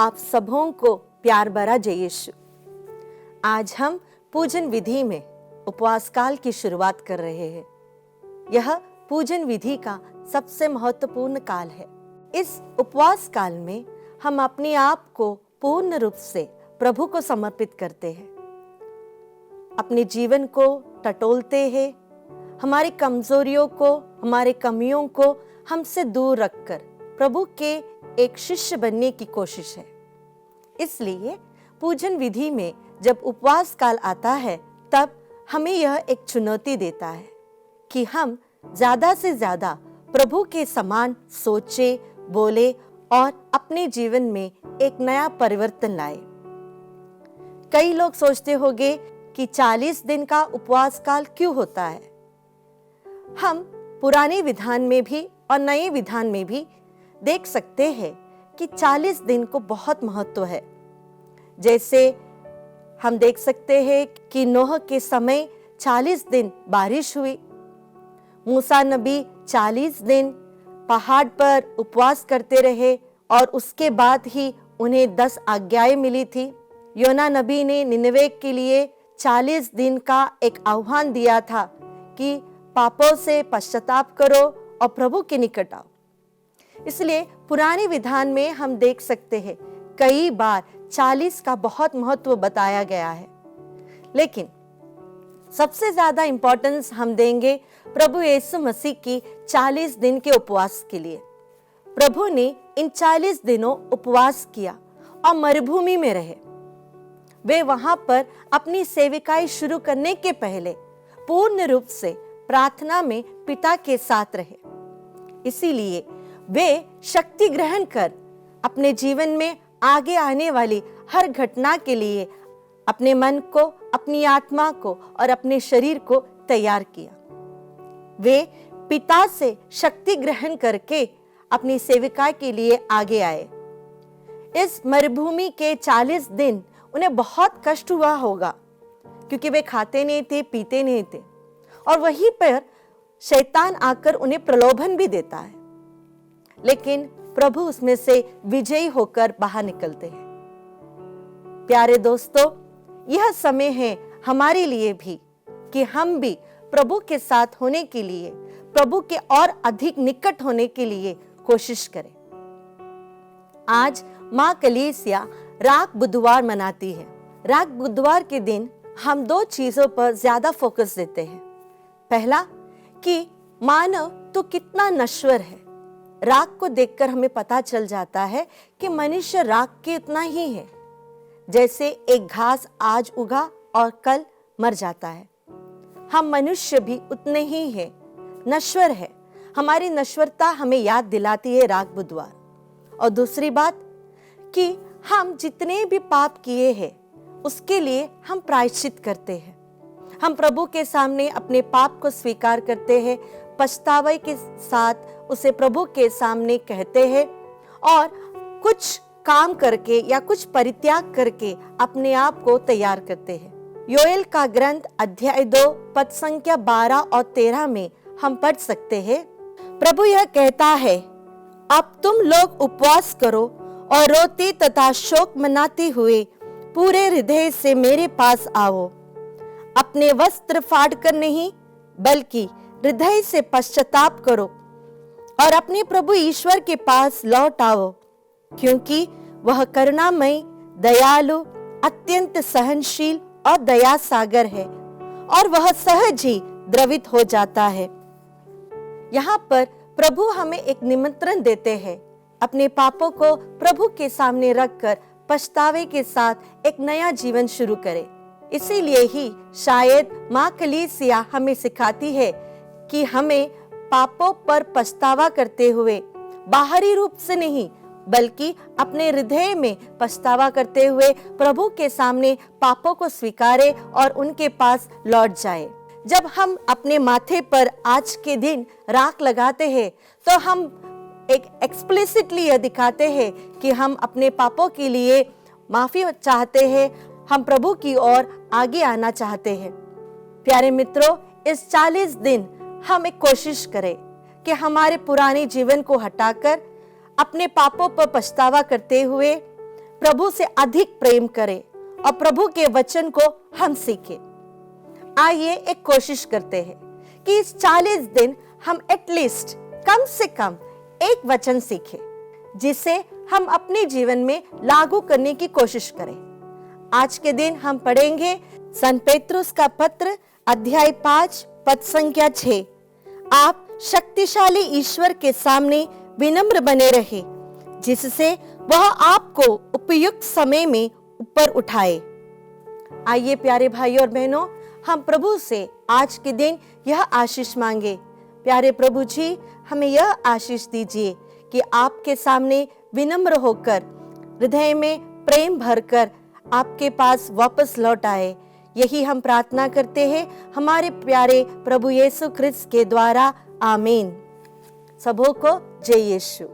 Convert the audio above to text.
आप सबों को प्यार भरा जय यीशु। आज हम पूजन विधि में उपवास काल की शुरुआत कर रहे हैं। यह पूजन विधि का सबसे महत्वपूर्ण काल है। इस उपवास काल में हम अपने आप को पूर्ण रूप से प्रभु को समर्पित करते हैं, अपने जीवन को टटोलते हैं, हमारी कमजोरियों को, हमारे कमियों को हमसे दूर रखकर प्रभु के एक शिष्य बनने की कोशिश है। इसलिए पूजन विधि में जब उपवास काल आता है तब हमें यह एक चुनौती देता है कि हम ज्यादा से ज्यादा प्रभु के समान सोचे, बोले और अपने जीवन में एक नया परिवर्तन लाए। कई लोग सोचते होंगे कि 40 दिन का उपवास काल क्यों होता है। हम पुराने विधान में भी और नए विधान में भी देख सकते हैं कि 40 दिन को बहुत महत्व है। जैसे हम देख सकते हैं कि नूह के समय 40 दिन बारिश हुई, मूसा नबी 40 दिन पहाड़ पर उपवास करते रहे और उसके बाद ही उन्हें 10 आज्ञाएं मिली थी। योना नबी ने निनवे के लिए 40 दिन का एक आह्वान दिया था कि पापों से पश्चाताप करो और प्रभु के निकट आओ। इसलिए पुराने विधान में हम देख सकते हैं कई बार 40 का बहुत महत्व बताया गया है, लेकिन सबसे ज्यादा इंपॉर्टेंस हम देंगे प्रभु यीशु मसीह की 40 दिन के उपवास के लिए। प्रभु ने इन 40 दिनों उपवास किया और मरुभूमि में रहे। वे वहां पर अपनी सेविकाई शुरू करने के पहले पूर्ण रूप से प्रार्थना में पिता के साथ रहे। इसीलिए वे शक्ति ग्रहण कर अपने जीवन में आगे आने वाली हर घटना के लिए अपने मन को, अपनी आत्मा को और अपने शरीर को तैयार किया। वे पिता से शक्ति ग्रहण करके अपनी सेविका के लिए आगे आए। इस मरुभूमि के 40 दिन उन्हें बहुत कष्ट हुआ होगा, क्योंकि वे खाते नहीं थे, पीते नहीं थे, और वहीं पर शैतान आकर उन्हें प्रलोभन भी देता है, लेकिन प्रभु उसमें से विजयी होकर बाहर निकलते हैं। प्यारे दोस्तों, यह समय है हमारे लिए भी कि हम भी प्रभु के साथ होने के लिए, प्रभु के और अधिक निकट होने के लिए कोशिश करें। आज मां कलीसिया राख बुधवार मनाती है। राख बुधवार के दिन हम 2 चीजों पर ज्यादा फोकस देते हैं। पहला कि मानव तो कितना नश्वर है। राख को देखकर हमें पता चल जाता है कि मनुष्य राख के उतना ही है। जैसे एक घास आज उगा और कल मर जाता है, हम मनुष्य भी उतने ही हैं, नश्वर है। हमारी नश्वरता हमें याद दिलाती है राख बुधवार। और दूसरी बात कि हम जितने भी पाप किए हैं उसके लिए हम प्रायश्चित करते हैं। हम प्रभु के सामने अपने पाप को स्वीकार करते हैं, पछतावे के साथ उसे प्रभु के सामने कहते हैं और कुछ काम करके या कुछ परित्याग करके अपने आप को तैयार करते हैं। योएल का ग्रंथ अध्याय 2 पद संख्या 12 और 13 में हम पढ़ सकते हैं, प्रभु यह कहता है, अब तुम लोग उपवास करो और रोते तथा शोक मनाते हुए पूरे हृदय से मेरे पास आओ। अपने वस्त्र फाड़ कर नहीं, बल्कि हृदय से पश्चाताप करो और अपने प्रभु ईश्वर के पास लौट आओ, क्योंकि वह करुणामय, दयालु, अत्यंत सहनशील और दया सागर है और वह सहज ही द्रवित हो जाता है। यहाँ पर प्रभु हमें एक निमंत्रण देते हैं, अपने पापों को प्रभु के सामने रखकर पछतावे के साथ एक नया जीवन शुरू करें। इसीलिए ही शायद मां कलीसिया हमें सिखाती है कि हमें पापों पर पछतावा करते हुए बाहरी रूप से नहीं, बल्कि अपने हृदय में पछतावा करते हुए प्रभु के सामने पापों को स्वीकारे और उनके पास लौट जाए। जब हम अपने माथे पर आज के दिन राख लगाते हैं तो हम एक एक्सप्लिसिटली यह दिखाते हैं कि हम अपने पापों के लिए माफी चाहते हैं, हम प्रभु की ओर आगे आना चाहते हैं। प्यारे मित्रों, इस 40 दिन हम एक कोशिश करें कि हमारे पुराने जीवन को हटाकर अपने पापों पर पछतावा करते हुए प्रभु से अधिक प्रेम करें और प्रभु के वचन को हम सीखें। आइए एक कोशिश करते हैं कि इस 40 दिन हम एटलीस्ट कम से कम एक वचन सीखें, जिसे हम अपने जीवन में लागू करने की कोशिश करें। आज के दिन हम पढ़ेंगे संत पेत्रुस का पत्र अध्याय 5 पद संख्या 6। आप शक्तिशाली ईश्वर के सामने विनम्र बने रहे, जिससे वह आपको उपयुक्त समय में ऊपर उठाए। आइए प्यारे भाई और बहनों, हम प्रभु से आज के दिन यह आशीष मांगे। प्यारे प्रभु जी, हमें यह आशीष दीजिए कि आपके सामने विनम्र होकर, हृदय में प्रेम भरकर आपके पास वापस लौट आए। यही हम प्रार्थना करते हैं हमारे प्यारे प्रभु यीशु ख्रिस्त के द्वारा। आमीन। सबों को जय यीशु।